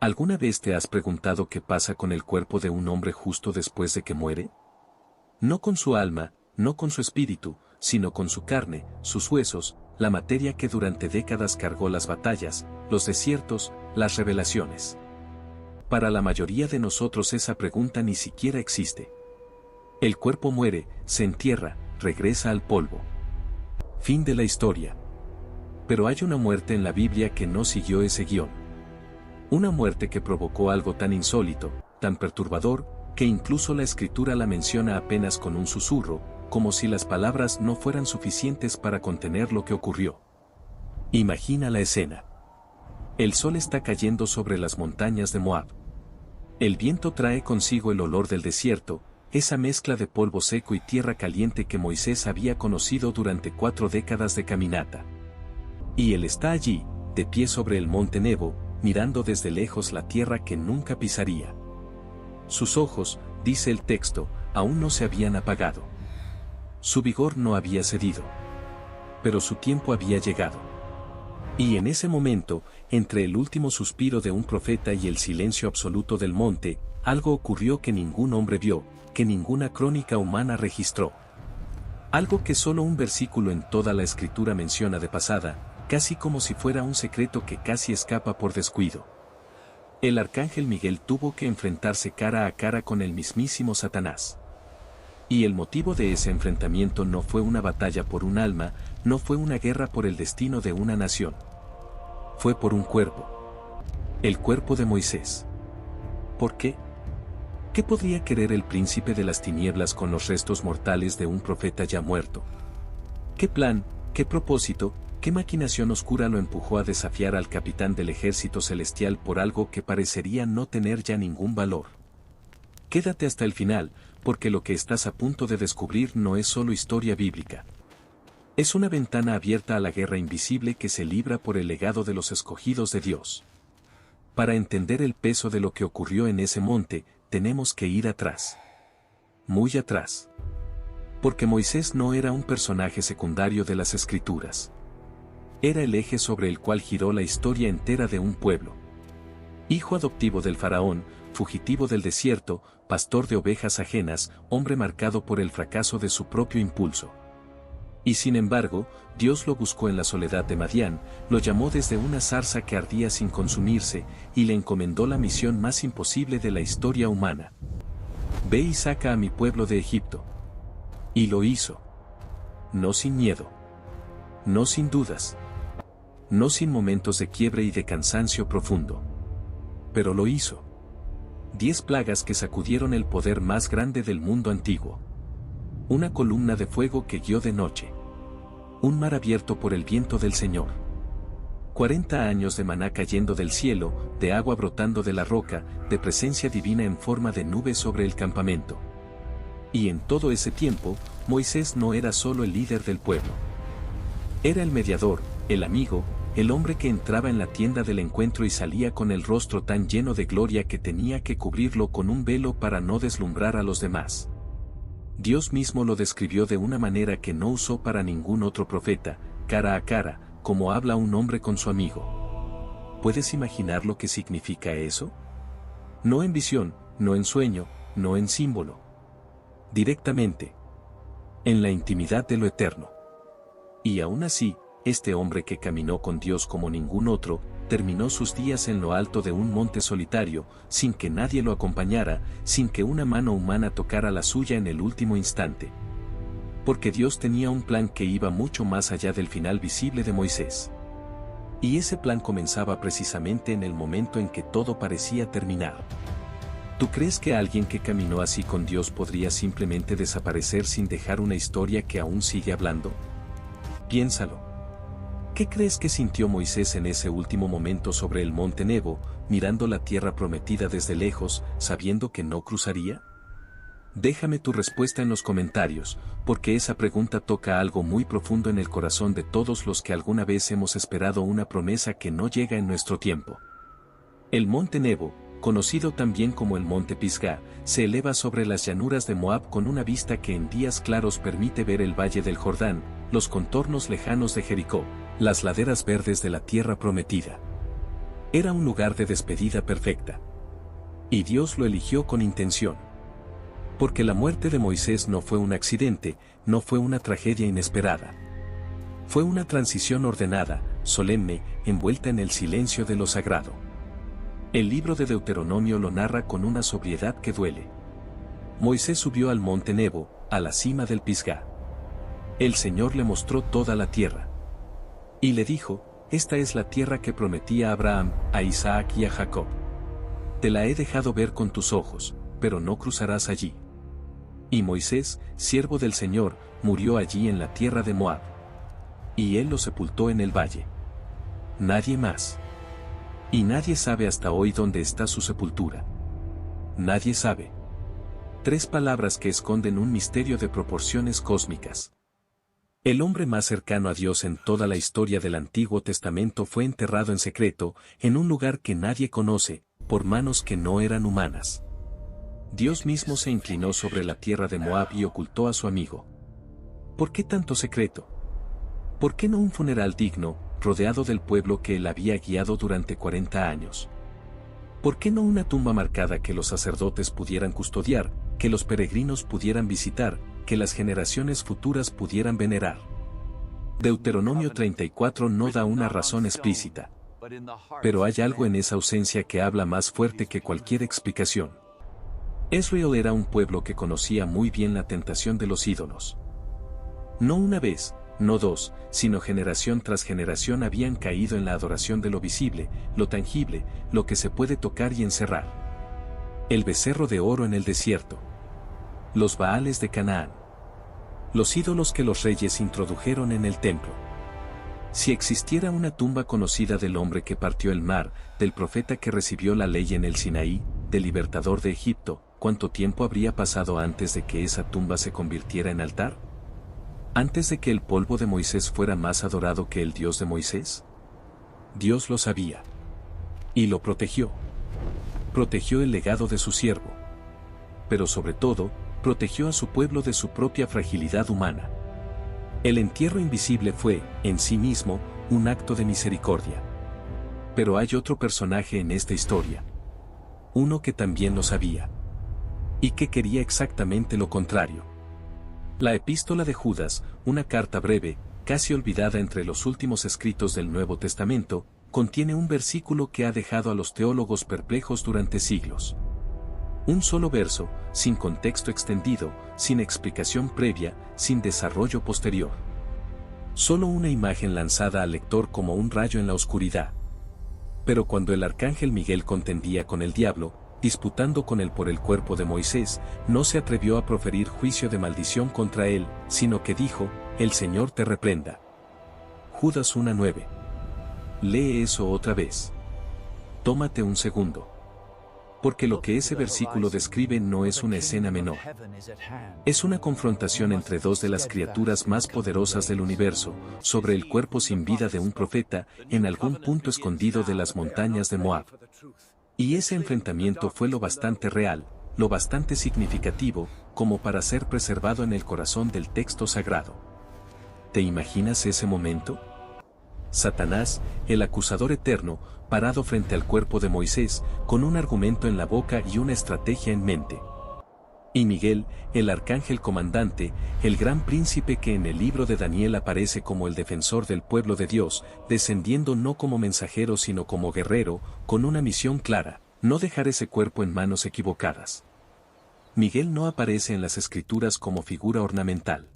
¿Alguna vez te has preguntado qué pasa con el cuerpo de un hombre justo después de que muere? No con su alma, no con su espíritu, sino con su carne, sus huesos, la materia que durante décadas cargó las batallas, los desiertos, las revelaciones. Para la mayoría de nosotros esa pregunta ni siquiera existe. El cuerpo muere, se entierra, regresa al polvo. Fin de la historia. Pero hay una muerte en la Biblia que no siguió ese guión. Una muerte que provocó algo tan insólito, tan perturbador, que incluso la Escritura la menciona apenas con un susurro, como si las palabras no fueran suficientes para contener lo que ocurrió. Imagina la escena. El sol está cayendo sobre las montañas de Moab. El viento trae consigo el olor del desierto, esa mezcla de polvo seco y tierra caliente que Moisés había conocido durante 4 décadas de caminata. Y él está allí, de pie sobre el monte Nebo, mirando desde lejos la tierra que nunca pisaría. Sus ojos, dice el texto, aún no se habían apagado. Su vigor no había cedido. Pero su tiempo había llegado. Y en ese momento, entre el último suspiro de un profeta y el silencio absoluto del monte, algo ocurrió que ningún hombre vio, que ninguna crónica humana registró. Algo que solo un versículo en toda la Escritura menciona de pasada, casi como si fuera un secreto que casi escapa por descuido. El arcángel Miguel tuvo que enfrentarse cara a cara con el mismísimo Satanás. Y el motivo de ese enfrentamiento no fue una batalla por un alma, no fue una guerra por el destino de una nación. Fue por un cuerpo. El cuerpo de Moisés. ¿Por qué? ¿Qué podría querer el príncipe de las tinieblas con los restos mortales de un profeta ya muerto? ¿Qué plan, qué propósito, qué maquinación oscura lo empujó a desafiar al capitán del ejército celestial por algo que parecería no tener ya ningún valor? Quédate hasta el final, porque lo que estás a punto de descubrir no es solo historia bíblica. Es una ventana abierta a la guerra invisible que se libra por el legado de los escogidos de Dios. Para entender el peso de lo que ocurrió en ese monte, tenemos que ir atrás. Muy atrás. Porque Moisés no era un personaje secundario de las Escrituras. Era el eje sobre el cual giró la historia entera de un pueblo. Hijo adoptivo del faraón, fugitivo del desierto, pastor de ovejas ajenas, hombre marcado por el fracaso de su propio impulso. Y sin embargo, Dios lo buscó en la soledad de Madián, lo llamó desde una zarza que ardía sin consumirse, y le encomendó la misión más imposible de la historia humana. Ve y saca a mi pueblo de Egipto. Y lo hizo. No sin miedo. No sin dudas. No sin momentos de quiebre y de cansancio profundo. Pero lo hizo. 10 plagas que sacudieron el poder más grande del mundo antiguo. Una columna de fuego que guió de noche. Un mar abierto por el viento del Señor. 40 años de maná cayendo del cielo, de agua brotando de la roca, de presencia divina en forma de nube sobre el campamento. Y en todo ese tiempo, Moisés no era solo el líder del pueblo. Era el mediador, el amigo, el hombre que entraba en la tienda del encuentro y salía con el rostro tan lleno de gloria que tenía que cubrirlo con un velo para no deslumbrar a los demás. Dios mismo lo describió de una manera que no usó para ningún otro profeta, cara a cara, como habla un hombre con su amigo. ¿Puedes imaginar lo que significa eso? No en visión, no en sueño, no en símbolo. Directamente. En la intimidad de lo eterno. Y aún así, este hombre que caminó con Dios como ningún otro, terminó sus días en lo alto de un monte solitario, sin que nadie lo acompañara, sin que una mano humana tocara la suya en el último instante. Porque Dios tenía un plan que iba mucho más allá del final visible de Moisés. Y ese plan comenzaba precisamente en el momento en que todo parecía terminar. ¿Tú crees que alguien que caminó así con Dios podría simplemente desaparecer sin dejar una historia que aún sigue hablando? Piénsalo. ¿Qué crees que sintió Moisés en ese último momento sobre el monte Nebo, mirando la tierra prometida desde lejos, sabiendo que no cruzaría? Déjame tu respuesta en los comentarios, porque esa pregunta toca algo muy profundo en el corazón de todos los que alguna vez hemos esperado una promesa que no llega en nuestro tiempo. El monte Nebo, conocido también como el monte Pisgah, se eleva sobre las llanuras de Moab con una vista que en días claros permite ver el valle del Jordán, los contornos lejanos de Jericó, las laderas verdes de la tierra prometida. Era un lugar de despedida perfecta. Y Dios lo eligió con intención. Porque la muerte de Moisés no fue un accidente, no fue una tragedia inesperada. Fue una transición ordenada, solemne, envuelta en el silencio de lo sagrado. El libro de Deuteronomio lo narra con una sobriedad que duele. Moisés subió al monte Nebo, a la cima del Pisgah. El Señor le mostró toda la tierra. Y le dijo, esta es la tierra que prometí a Abraham, a Isaac y a Jacob. Te la he dejado ver con tus ojos, pero no cruzarás allí. Y Moisés, siervo del Señor, murió allí en la tierra de Moab. Y él lo sepultó en el valle. Nadie más. Y nadie sabe hasta hoy dónde está su sepultura. Nadie sabe. 3 palabras que esconden un misterio de proporciones cósmicas. El hombre más cercano a Dios en toda la historia del Antiguo Testamento fue enterrado en secreto, en un lugar que nadie conoce, por manos que no eran humanas. Dios mismo se inclinó sobre la tierra de Moab y ocultó a su amigo. ¿Por qué tanto secreto? ¿Por qué no un funeral digno, rodeado del pueblo que él había guiado durante 40 años? ¿Por qué no una tumba marcada que los sacerdotes pudieran custodiar, que los peregrinos pudieran visitar, que las generaciones futuras pudieran venerar? Deuteronomio 34 no da una razón explícita. Pero hay algo en esa ausencia que habla más fuerte que cualquier explicación. Israel era un pueblo que conocía muy bien la tentación de los ídolos. No una vez, no dos, sino generación tras generación habían caído en la adoración de lo visible, lo tangible, lo que se puede tocar y encerrar. El becerro de oro en el desierto. Los Baales de Canaán. Los ídolos que los reyes introdujeron en el templo. Si existiera una tumba conocida del hombre que partió el mar, del profeta que recibió la ley en el Sinaí, del libertador de Egipto, ¿cuánto tiempo habría pasado antes de que esa tumba se convirtiera en altar? ¿Antes de que el polvo de Moisés fuera más adorado que el Dios de Moisés? Dios lo sabía. Y lo protegió. Protegió el legado de su siervo. Pero sobre todo, protegió a su pueblo de su propia fragilidad humana. El entierro invisible fue, en sí mismo, un acto de misericordia. Pero hay otro personaje en esta historia. Uno que también lo sabía. Y que quería exactamente lo contrario. La epístola de Judas, una carta breve, casi olvidada entre los últimos escritos del Nuevo Testamento, contiene un versículo que ha dejado a los teólogos perplejos durante siglos. Un solo verso, sin contexto extendido, sin explicación previa, sin desarrollo posterior. Solo una imagen lanzada al lector como un rayo en la oscuridad. Pero cuando el arcángel Miguel contendía con el diablo, disputando con él por el cuerpo de Moisés, no se atrevió a proferir juicio de maldición contra él, sino que dijo, el Señor te reprenda. Judas 1:9. Lee eso otra vez. Tómate un segundo. Porque lo que ese versículo describe no es una escena menor. Es una confrontación entre dos de las criaturas más poderosas del universo, sobre el cuerpo sin vida de un profeta, en algún punto escondido de las montañas de Moab. Y ese enfrentamiento fue lo bastante real, lo bastante significativo, como para ser preservado en el corazón del texto sagrado. ¿Te imaginas ese momento? Satanás, el acusador eterno, parado frente al cuerpo de Moisés, con un argumento en la boca y una estrategia en mente. Y Miguel, el arcángel comandante, el gran príncipe que en el libro de Daniel aparece como el defensor del pueblo de Dios, descendiendo no como mensajero sino como guerrero, con una misión clara, no dejar ese cuerpo en manos equivocadas. Miguel no aparece en las escrituras como figura ornamental.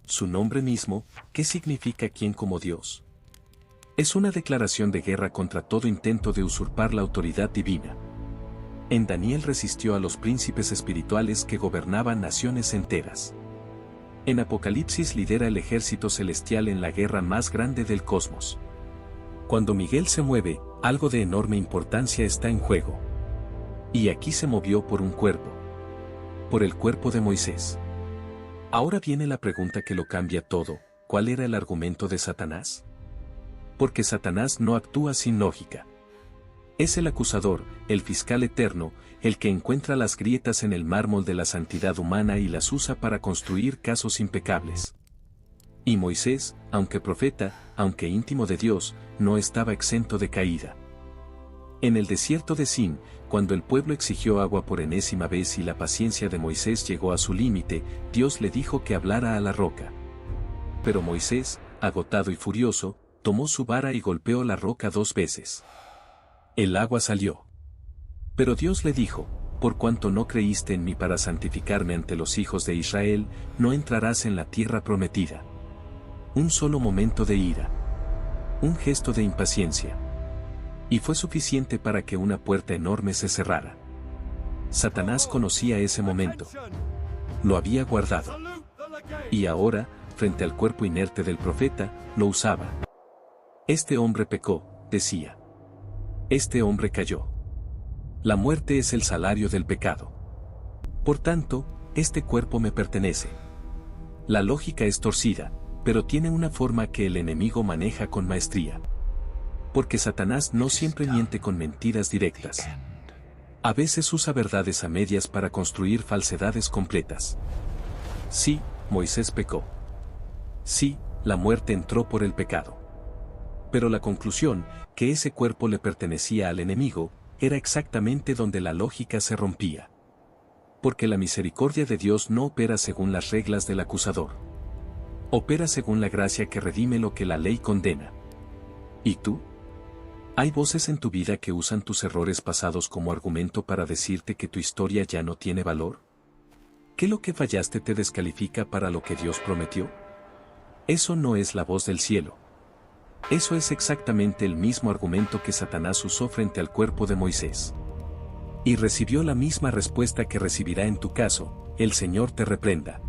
Su nombre mismo, ¿qué significa quién como Dios? Es una declaración de guerra contra todo intento de usurpar la autoridad divina. En Daniel resistió a los príncipes espirituales que gobernaban naciones enteras. En Apocalipsis lidera el ejército celestial en la guerra más grande del cosmos. Cuando Miguel se mueve, algo de enorme importancia está en juego. Y aquí se movió por un cuerpo. Por el cuerpo de Moisés. Ahora viene la pregunta que lo cambia todo, ¿cuál era el argumento de Satanás? Porque Satanás no actúa sin lógica. Es el acusador, el fiscal eterno, el que encuentra las grietas en el mármol de la santidad humana y las usa para construir casos impecables. Y Moisés, aunque profeta, aunque íntimo de Dios, no estaba exento de caída. En el desierto de Sin, cuando el pueblo exigió agua por enésima vez y la paciencia de Moisés llegó a su límite, Dios le dijo que hablara a la roca. Pero Moisés, agotado y furioso, tomó su vara y golpeó la roca 2 veces. El agua salió. Pero Dios le dijo, por cuanto no creíste en mí para santificarme ante los hijos de Israel, no entrarás en la tierra prometida. Un solo momento de ira. Un gesto de impaciencia. Y fue suficiente para que una puerta enorme se cerrara. Satanás conocía ese momento. Lo había guardado. Y ahora, frente al cuerpo inerte del profeta, lo usaba. Este hombre pecó, decía. Este hombre cayó. La muerte es el salario del pecado. Por tanto, este cuerpo me pertenece. La lógica es torcida, pero tiene una forma que el enemigo maneja con maestría. Porque Satanás no siempre miente con mentiras directas. A veces usa verdades a medias para construir falsedades completas. Sí, Moisés pecó. Sí, la muerte entró por el pecado. Pero la conclusión, que ese cuerpo le pertenecía al enemigo, era exactamente donde la lógica se rompía. Porque la misericordia de Dios no opera según las reglas del acusador. Opera según la gracia que redime lo que la ley condena. ¿Y tú? ¿Hay voces en tu vida que usan tus errores pasados como argumento para decirte que tu historia ya no tiene valor? ¿Que lo que fallaste te descalifica para lo que Dios prometió? Eso no es la voz del cielo. Eso es exactamente el mismo argumento que Satanás usó frente al cuerpo de Moisés. Y recibió la misma respuesta que recibirá en tu caso, el Señor te reprenda.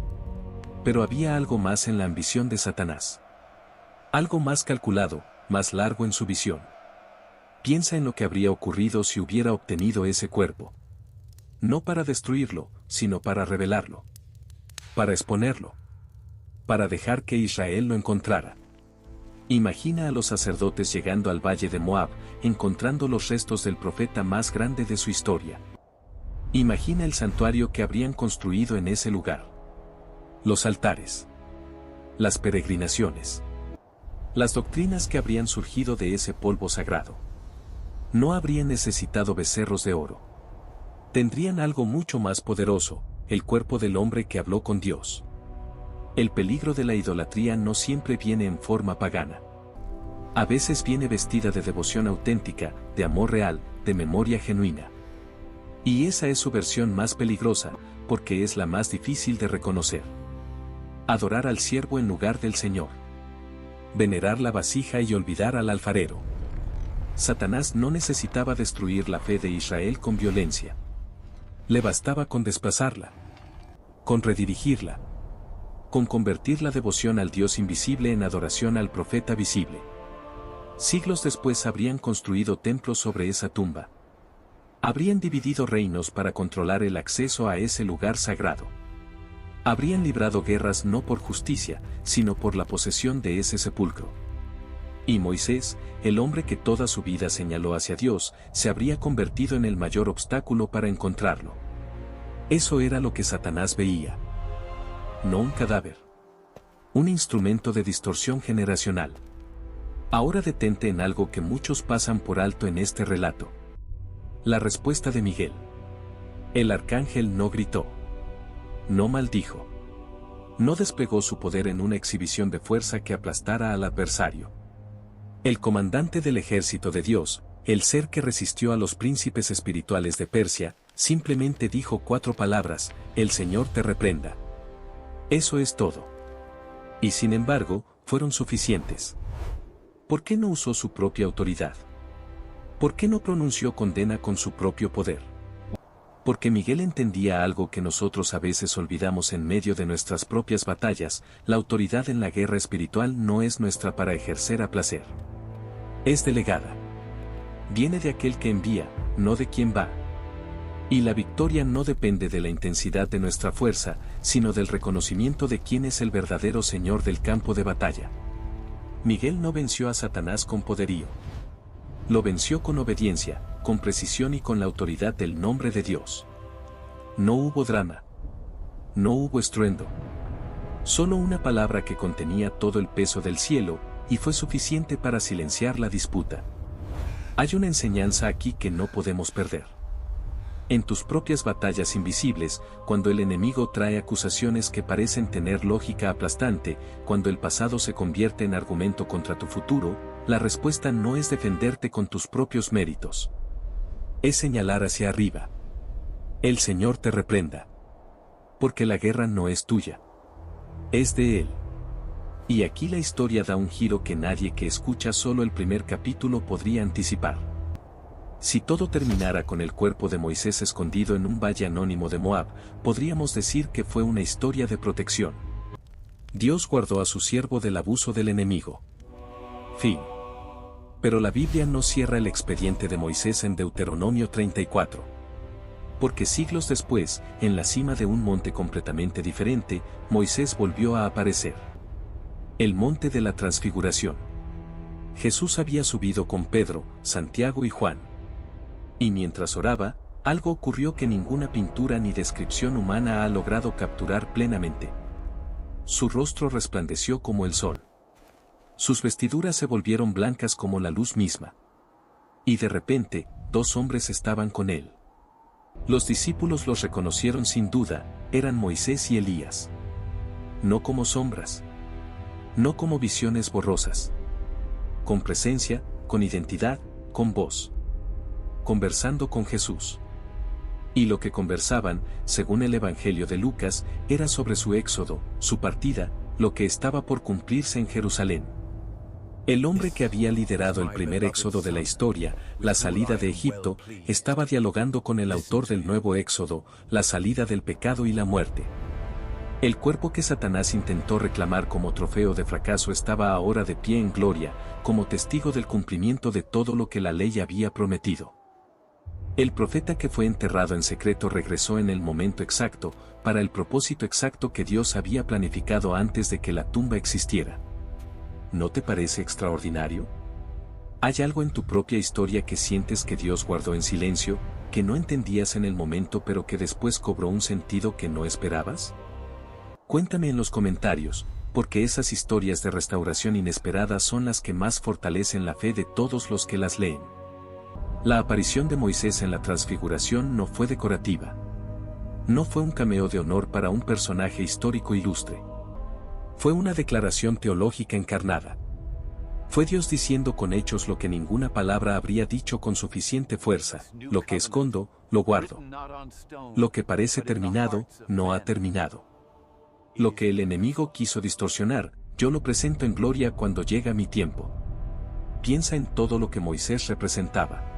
Pero había algo más en la ambición de Satanás. Algo más calculado, más largo en su visión. Piensa en lo que habría ocurrido si hubiera obtenido ese cuerpo. No para destruirlo, sino para revelarlo. Para exponerlo. Para dejar que Israel lo encontrara. Imagina a los sacerdotes llegando al valle de Moab, encontrando los restos del profeta más grande de su historia. Imagina el santuario que habrían construido en ese lugar. Los altares. Las peregrinaciones. Las doctrinas que habrían surgido de ese polvo sagrado. No habrían necesitado becerros de oro. Tendrían algo mucho más poderoso, el cuerpo del hombre que habló con Dios. El peligro de la idolatría no siempre viene en forma pagana. A veces viene vestida de devoción auténtica, de amor real, de memoria genuina. Y esa es su versión más peligrosa, porque es la más difícil de reconocer. Adorar al siervo en lugar del Señor. Venerar la vasija y olvidar al alfarero. Satanás no necesitaba destruir la fe de Israel con violencia. Le bastaba con desplazarla. Con redirigirla. Con convertir la devoción al Dios invisible en adoración al profeta visible. Siglos después habrían construido templos sobre esa tumba. Habrían dividido reinos para controlar el acceso a ese lugar sagrado. Habrían librado guerras no por justicia, sino por la posesión de ese sepulcro. Y Moisés, el hombre que toda su vida señaló hacia Dios, se habría convertido en el mayor obstáculo para encontrarlo. Eso era lo que Satanás veía. No un cadáver. Un instrumento de distorsión generacional. Ahora detente en algo que muchos pasan por alto en este relato. La respuesta de Miguel. El arcángel no gritó. No maldijo. No desplegó su poder en una exhibición de fuerza que aplastara al adversario. El comandante del ejército de Dios, el ser que resistió a los príncipes espirituales de Persia, simplemente dijo 4 palabras: el Señor te reprenda. Eso es todo. Y sin embargo, fueron suficientes. ¿Por qué no usó su propia autoridad? ¿Por qué no pronunció condena con su propio poder? Porque Miguel entendía algo que nosotros a veces olvidamos en medio de nuestras propias batallas: la autoridad en la guerra espiritual no es nuestra para ejercer a placer. Es delegada. Viene de aquel que envía, no de quien va. Y la victoria no depende de la intensidad de nuestra fuerza, sino del reconocimiento de quién es el verdadero Señor del campo de batalla. Miguel no venció a Satanás con poderío. Lo venció con obediencia, con precisión y con la autoridad del nombre de Dios. No hubo drama. No hubo estruendo. Solo una palabra que contenía todo el peso del cielo, y fue suficiente para silenciar la disputa. Hay una enseñanza aquí que no podemos perder. En tus propias batallas invisibles, cuando el enemigo trae acusaciones que parecen tener lógica aplastante, cuando el pasado se convierte en argumento contra tu futuro, la respuesta no es defenderte con tus propios méritos. Es señalar hacia arriba. El Señor te reprenda. Porque la guerra no es tuya. Es de Él. Y aquí la historia da un giro que nadie que escucha solo el primer capítulo podría anticipar. Si todo terminara con el cuerpo de Moisés escondido en un valle anónimo de Moab, podríamos decir que fue una historia de protección. Dios guardó a su siervo del abuso del enemigo. Fin. Pero la Biblia no cierra el expediente de Moisés en Deuteronomio 34. Porque siglos después, en la cima de un monte completamente diferente, Moisés volvió a aparecer. El monte de la Transfiguración. Jesús había subido con Pedro, Santiago y Juan. Y mientras oraba, algo ocurrió que ninguna pintura ni descripción humana ha logrado capturar plenamente. Su rostro resplandeció como el sol. Sus vestiduras se volvieron blancas como la luz misma. Y de repente, 2 hombres estaban con él. Los discípulos los reconocieron sin duda, eran Moisés y Elías. No como sombras. No como visiones borrosas. Con presencia, con identidad, con voz. Conversando con Jesús. Y lo que conversaban, según el Evangelio de Lucas, era sobre su éxodo, su partida, lo que estaba por cumplirse en Jerusalén. El hombre que había liderado el primer éxodo de la historia, la salida de Egipto, estaba dialogando con el autor del nuevo éxodo, la salida del pecado y la muerte. El cuerpo que Satanás intentó reclamar como trofeo de fracaso estaba ahora de pie en gloria, como testigo del cumplimiento de todo lo que la ley había prometido. El profeta que fue enterrado en secreto regresó en el momento exacto, para el propósito exacto que Dios había planificado antes de que la tumba existiera. ¿No te parece extraordinario? ¿Hay algo en tu propia historia que sientes que Dios guardó en silencio, que no entendías en el momento pero que después cobró un sentido que no esperabas? Cuéntame en los comentarios, porque esas historias de restauración inesperada son las que más fortalecen la fe de todos los que las leen. La aparición de Moisés en la Transfiguración no fue decorativa. No fue un cameo de honor para un personaje histórico ilustre. Fue una declaración teológica encarnada. Fue Dios diciendo con hechos lo que ninguna palabra habría dicho con suficiente fuerza: lo que escondo, lo guardo. Lo que parece terminado, no ha terminado. Lo que el enemigo quiso distorsionar, yo lo presento en gloria cuando llega mi tiempo. Piensa en todo lo que Moisés representaba.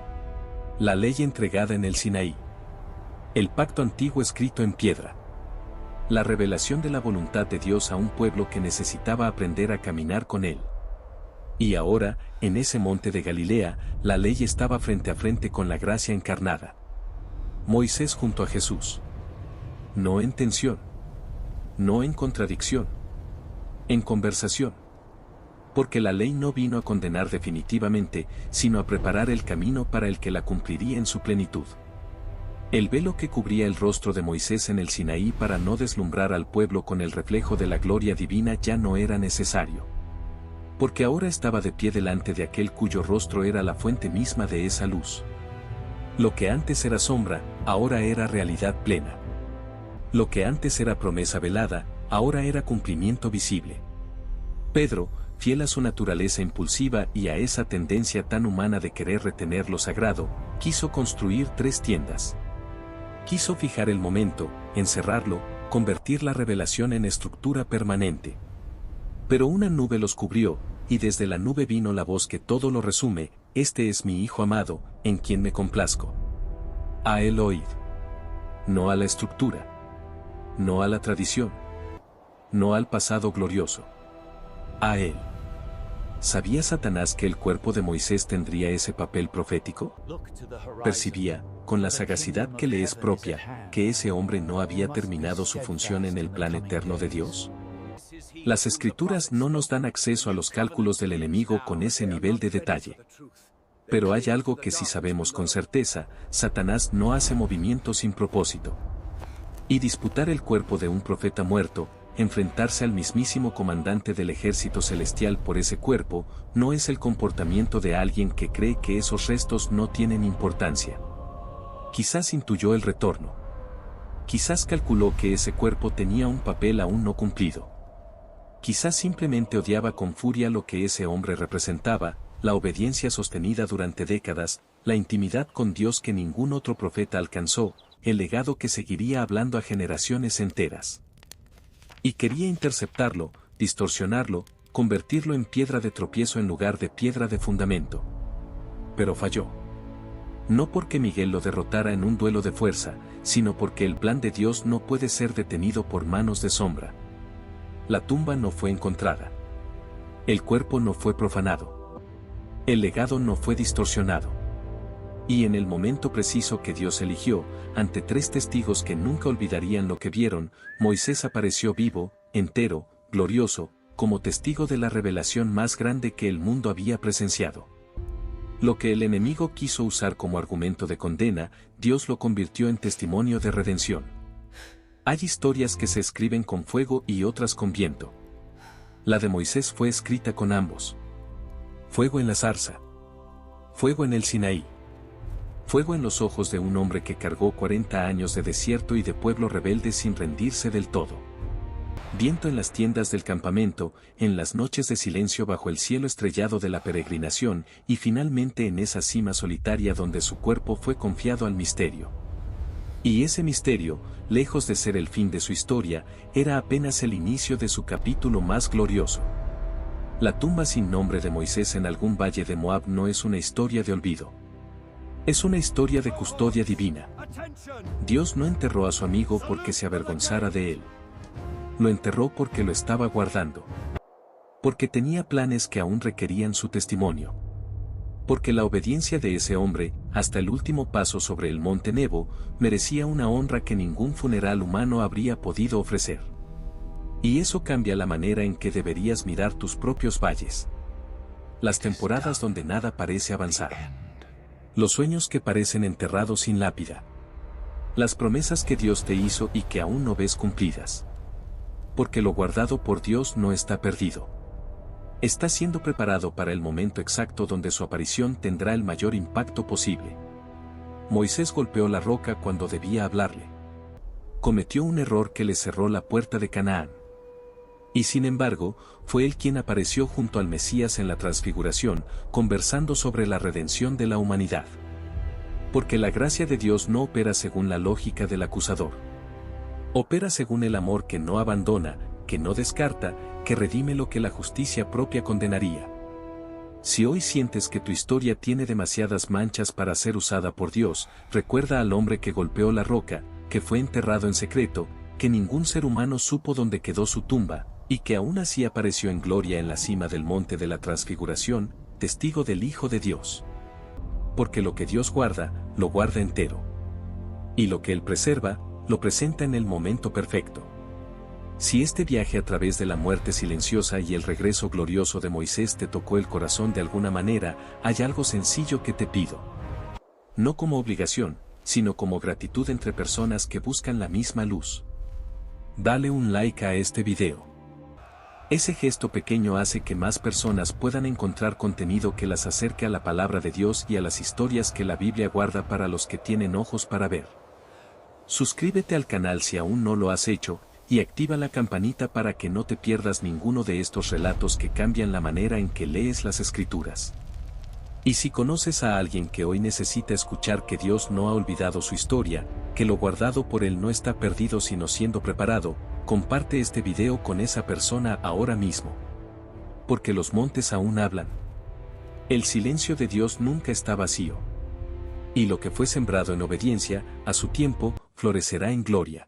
La ley entregada en el Sinaí. El pacto antiguo escrito en piedra. La revelación de la voluntad de Dios a un pueblo que necesitaba aprender a caminar con Él. Y ahora, en ese monte de Galilea, la ley estaba frente a frente con la gracia encarnada. Moisés junto a Jesús. No en tensión. No en contradicción. En conversación. Porque la ley no vino a condenar definitivamente, sino a preparar el camino para el que la cumpliría en su plenitud. El velo que cubría el rostro de Moisés en el Sinaí para no deslumbrar al pueblo con el reflejo de la gloria divina ya no era necesario. Porque ahora estaba de pie delante de aquel cuyo rostro era la fuente misma de esa luz. Lo que antes era sombra, ahora era realidad plena. Lo que antes era promesa velada, ahora era cumplimiento visible. Pedro, fiel a su naturaleza impulsiva y a esa tendencia tan humana de querer retener lo sagrado, quiso construir 3 tiendas. Quiso fijar el momento, encerrarlo, convertir la revelación en estructura permanente. Pero una nube los cubrió, y desde la nube vino la voz que todo lo resume: este es mi Hijo amado, en quien me complazco. A él oíd. No a la estructura. No a la tradición. No al pasado glorioso. A él. ¿Sabía Satanás que el cuerpo de Moisés tendría ese papel profético? Percibía, con la sagacidad que le es propia, que ese hombre no había terminado su función en el plan eterno de Dios. Las Escrituras no nos dan acceso a los cálculos del enemigo con ese nivel de detalle. Pero hay algo que sí sabemos con certeza: Satanás no hace movimientos sin propósito. Y disputar el cuerpo de un profeta muerto, enfrentarse al mismísimo comandante del ejército celestial por ese cuerpo, no es el comportamiento de alguien que cree que esos restos no tienen importancia. Quizás intuyó el retorno. Quizás calculó que ese cuerpo tenía un papel aún no cumplido. Quizás simplemente odiaba con furia lo que ese hombre representaba, la obediencia sostenida durante décadas, la intimidad con Dios que ningún otro profeta alcanzó, el legado que seguiría hablando a generaciones enteras. Y quería interceptarlo, distorsionarlo, convertirlo en piedra de tropiezo en lugar de piedra de fundamento. Pero falló. No porque Miguel lo derrotara en un duelo de fuerza, sino porque el plan de Dios no puede ser detenido por manos de sombra. La tumba no fue encontrada. El cuerpo no fue profanado. El legado no fue distorsionado. Y en el momento preciso que Dios eligió, ante 3 testigos que nunca olvidarían lo que vieron, Moisés apareció vivo, entero, glorioso, como testigo de la revelación más grande que el mundo había presenciado. Lo que el enemigo quiso usar como argumento de condena, Dios lo convirtió en testimonio de redención. Hay historias que se escriben con fuego y otras con viento. La de Moisés fue escrita con ambos. Fuego en la zarza. Fuego en el Sinaí. Fuego en los ojos de un hombre que cargó 40 años de desierto y de pueblo rebelde sin rendirse del todo. Viento en las tiendas del campamento, en las noches de silencio bajo el cielo estrellado de la peregrinación, y finalmente en esa cima solitaria donde su cuerpo fue confiado al misterio. Y ese misterio, lejos de ser el fin de su historia, era apenas el inicio de su capítulo más glorioso. La tumba sin nombre de Moisés en algún valle de Moab no es una historia de olvido. Es una historia de custodia divina. Dios no enterró a su amigo porque se avergonzara de él. Lo enterró porque lo estaba guardando. Porque tenía planes que aún requerían su testimonio. Porque la obediencia de ese hombre, hasta el último paso sobre el monte Nebo, merecía una honra que ningún funeral humano habría podido ofrecer. Y eso cambia la manera en que deberías mirar tus propios valles. Las temporadas donde nada parece avanzar. Los sueños que parecen enterrados sin lápida. Las promesas que Dios te hizo y que aún no ves cumplidas. Porque lo guardado por Dios no está perdido. Está siendo preparado para el momento exacto donde su aparición tendrá el mayor impacto posible. Moisés golpeó la roca cuando debía hablarle. Cometió un error que le cerró la puerta de Canaán. Y sin embargo, fue él quien apareció junto al Mesías en la Transfiguración, conversando sobre la redención de la humanidad. Porque la gracia de Dios no opera según la lógica del acusador. Opera según el amor que no abandona, que no descarta, que redime lo que la justicia propia condenaría. Si hoy sientes que tu historia tiene demasiadas manchas para ser usada por Dios, recuerda al hombre que golpeó la roca, que fue enterrado en secreto, que ningún ser humano supo dónde quedó su tumba, y que aún así apareció en gloria en la cima del monte de la Transfiguración, testigo del Hijo de Dios. Porque lo que Dios guarda, lo guarda entero. Y lo que Él preserva, lo presenta en el momento perfecto. Si este viaje a través de la muerte silenciosa y el regreso glorioso de Moisés te tocó el corazón de alguna manera, hay algo sencillo que te pido. No como obligación, sino como gratitud entre personas que buscan la misma luz. Dale un like a este video. Ese gesto pequeño hace que más personas puedan encontrar contenido que las acerque a la palabra de Dios y a las historias que la Biblia guarda para los que tienen ojos para ver. Suscríbete al canal si aún no lo has hecho, y activa la campanita para que no te pierdas ninguno de estos relatos que cambian la manera en que lees las Escrituras. Y si conoces a alguien que hoy necesita escuchar que Dios no ha olvidado su historia, que lo guardado por Él no está perdido sino siendo preparado, comparte este video con esa persona ahora mismo. Porque los montes aún hablan. El silencio de Dios nunca está vacío. Y lo que fue sembrado en obediencia, a su tiempo, florecerá en gloria.